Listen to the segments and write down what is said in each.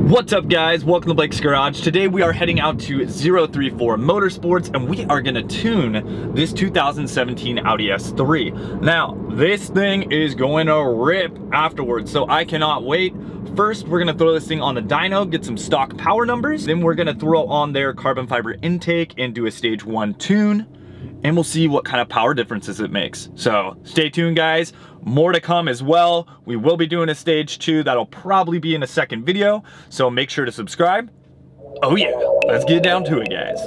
What's up guys, welcome to Blake's Garage. Today we are heading out to 034 Motorsports and we are gonna tune this 2017 Audi S3. Now, this thing is going to rip afterwards, so I cannot wait. First, we're gonna throw this thing on the dyno, get some stock power numbers. Then we're gonna throw on their carbon fiber intake and do a stage 1 tune. And we'll see what kind of power differences it makes. So stay tuned guys, more to come as well. We will be doing a stage 2, that'll probably be in a second video, so make sure to subscribe. Oh yeah, let's get down to it guys.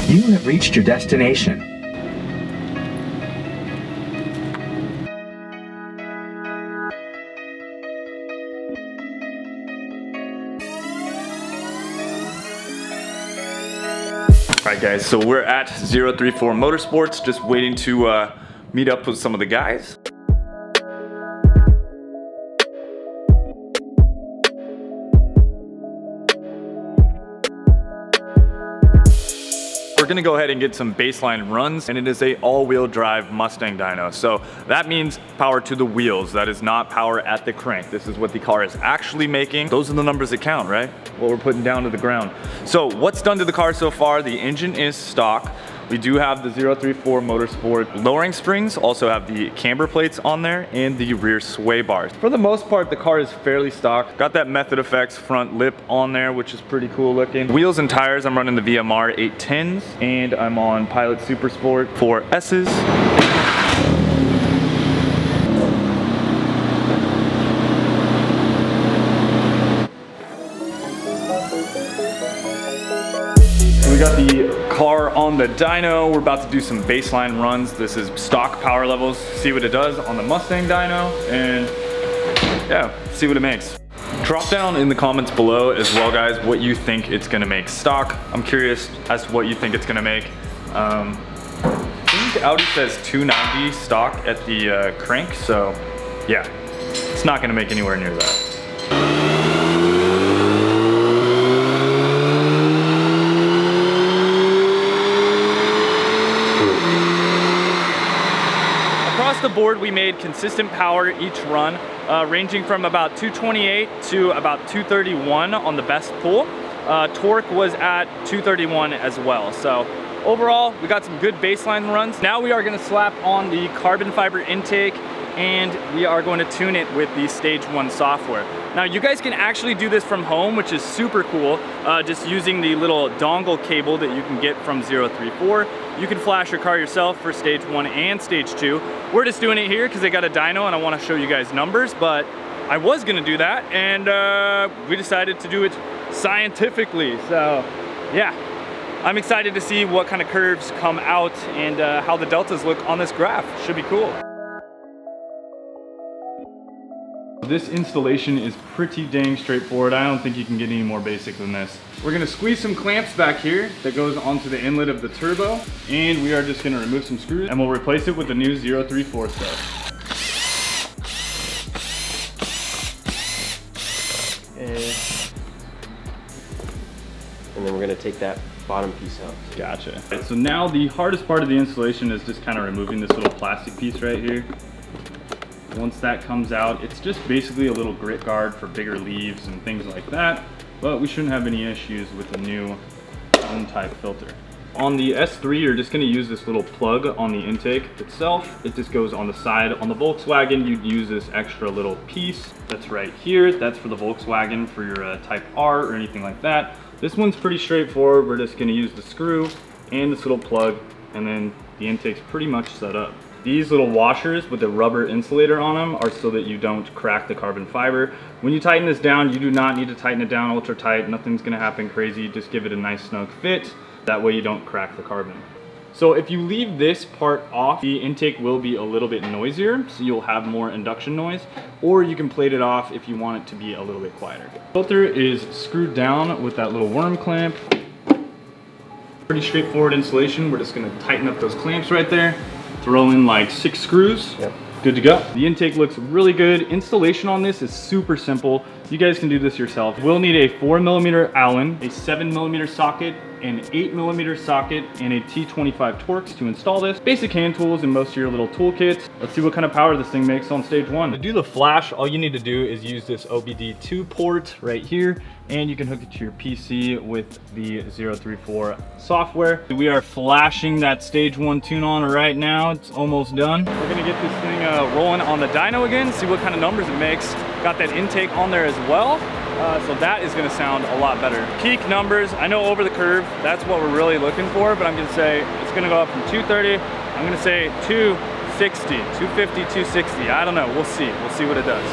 You have reached your destination. Alright guys, so we're at 034 Motorsports, just waiting to meet up with some of the guys. We're gonna go ahead and get some baseline runs, and it is a all-wheel drive Mustang dyno. So that means power to the wheels. That is not power at the crank. This is what the car is actually making. Those are the numbers that count, right? What we're putting down to the ground. So what's done to the car so far? The engine is stock. We do have the 034 Motorsport lowering springs, also have the camber plates on there, and the rear sway bars. For the most part, the car is fairly stock. Got that Method Effects front lip on there, which is pretty cool looking. Wheels and tires, I'm running the VMR 810s, and I'm on Pilot Super Sport 4Ss. We got the car on the dyno. We're about to do some baseline runs. This is stock power levels. See what it does on the Mustang dyno, and yeah, see what it makes. Drop down in the comments below as well guys what you think it's gonna make stock. I'm curious as to what you think it's gonna make. I think Audi says 290 stock at the crank, so yeah, it's not gonna make anywhere near that. Across the board, we made consistent power each run, ranging from about 228 to about 231 on the best pull. Torque was at 231 as well. So overall, we got some good baseline runs. Now we are gonna slap on the carbon fiber intake, and we are going to tune it with the stage 1 software. Now you guys can actually do this from home, which is super cool, just using the little dongle cable that you can get from 034. You can flash your car yourself for stage 1 and stage 2. We're just doing it here because I got a dyno and I want to show you guys numbers, but I was gonna do that, and we decided to do it scientifically. So yeah, I'm excited to see what kind of curves come out and how the deltas look on this graph. Should be cool. This installation is pretty dang straightforward. I don't think you can get any more basic than this. We're gonna squeeze some clamps back here that goes onto the inlet of the turbo, and we are just gonna remove some screws, and we'll replace it with the new 034 stuff. And then we're gonna take that bottom piece out. Gotcha. Right, so now the hardest part of the installation is just kind of removing this little plastic piece right here. Once that comes out, it's just basically a little grit guard for bigger leaves and things like that, but we shouldn't have any issues with the new type filter. On the S3, you're just gonna use this little plug on the intake itself. It just goes on the side. On the Volkswagen, you'd use this extra little piece that's right here. That's for the Volkswagen for your Type R or anything like that. This one's pretty straightforward. We're just gonna use the screw and this little plug, and then the intake's pretty much set up. These little washers with the rubber insulator on them are so that you don't crack the carbon fiber. When you tighten this down, you do not need to tighten it down ultra tight. Nothing's gonna happen crazy. Just give it a nice snug fit. That way you don't crack the carbon. So if you leave this part off, the intake will be a little bit noisier, so you'll have more induction noise, or you can plate it off if you want it to be a little bit quieter. The filter is screwed down with that little worm clamp. Pretty straightforward installation. We're just gonna tighten up those clamps right there. Throw in like 6 screws. Yep. Good to go. The intake looks really good. Installation on this is super simple. You guys can do this yourself. We'll need a 4mm Allen, a 7mm socket, an 8mm socket, and a T25 Torx to install this. Basic hand tools and most of your little toolkits. Let's see what kind of power this thing makes on stage 1. To do the flash, all you need to do is use this OBD2 port right here, and you can hook it to your PC with the 034 software. We are flashing that stage 1 tune on right now. It's almost done. We're gonna get this thing rolling on the dyno again, see what kind of numbers it makes. Got that intake on there as well. So that is gonna sound a lot better. Peak numbers, I know over the curve, that's what we're really looking for, but I'm gonna say it's gonna go up from 230, I'm gonna say 260, 250, 260. I don't know, we'll see what it does.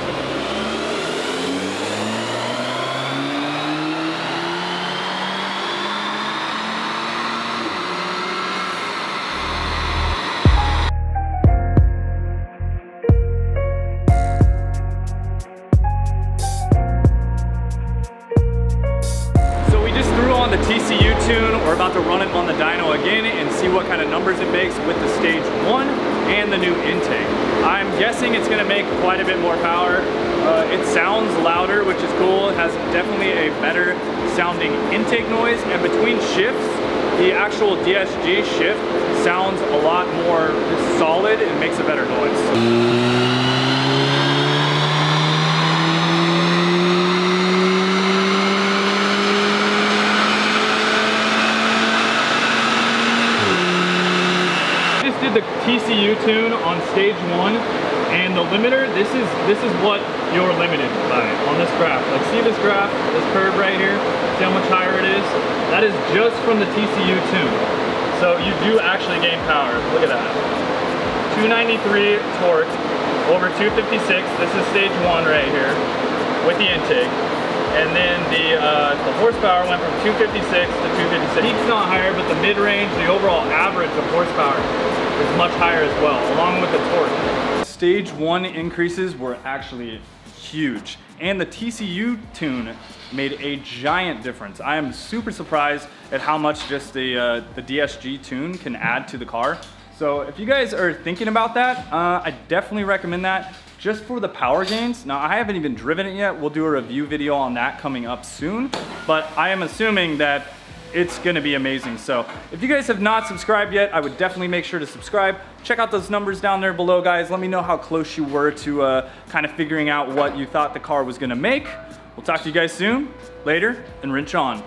The TCU Tune. We're about to run it on the dyno again and see what kind of numbers it makes with the stage 1 and the new intake. I'm guessing it's going to make quite a bit more power. It sounds louder, which is cool. It has definitely a better sounding intake noise, and between shifts, the actual DSG shift sounds a lot more solid and makes a better noise. Did the TCU Tune on stage 1, and the limiter, this is what you're limited by on this graph. Like, see this graph, this curve right here, see how much higher it is? That is just from the TCU Tune. So you do actually gain power. Look at that. 293 torque over 256. This is stage 1 right here with the intake. And then the horsepower went from 256 to 256. Peak's not higher, but the mid-range, the overall average of horsepower is much higher as well, along with the torque. Stage 1 increases were actually huge, and the TCU Tune made a giant difference. I am super surprised at how much just the DSG Tune can add to the car. So if you guys are thinking about that, I definitely recommend that. Just for the power gains. Now, I haven't even driven it yet. We'll do a review video on that coming up soon, but I am assuming that it's gonna be amazing. So if you guys have not subscribed yet, I would definitely make sure to subscribe. Check out those numbers down there below, guys. Let me know how close you were to kind of figuring out what you thought the car was gonna make. We'll talk to you guys soon, later, and wrench on.